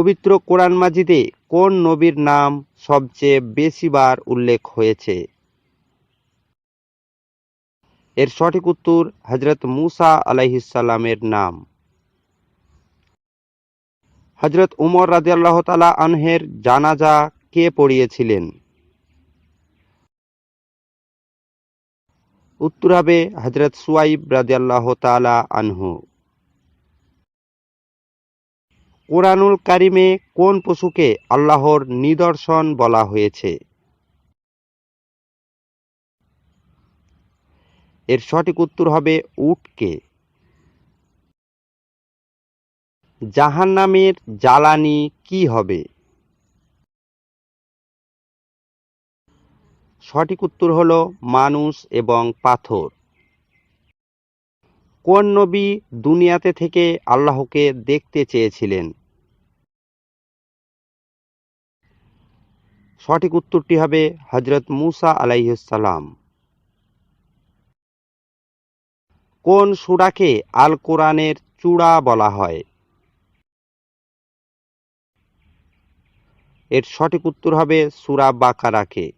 পবিত্র কোরআন মাজিদে কোন নবীর নাম সবচেয়ে বেশিবার উল্লেখ হয়েছে? এর সঠিক উত্তর হযরত মূসা আলাইহিসসালামের নাম। হযরত উমর রাদিয়াল্লাহু তাআলা আনহের জানাজা কে পড়িয়েছিলেন? উত্তর হবে হযরত সুয়াইব রাদিয়াল্লাহু তাআলা আনহু। কোরআনুল কারিমে কোন পশুকে আল্লাহর নিদর্শন বলা হয়েছে? এর সঠিক উত্তর হবে উটকে। জাহান্নামের জ্বালানি কি হবে? সঠিক উত্তর হলো মানুষ এবং পাথর। কোন নবী দুনিয়াতে থেকে আল্লাহকে দেখতে চেয়েছিলেন? সঠিক উত্তরটি হবে হযরত মূসা আলাইহিসসালাম। কোন সূরাকে আল কোরআনের চূড়া বলা হয়? এর সঠিক উত্তর হবে সূরা বাকারাকে।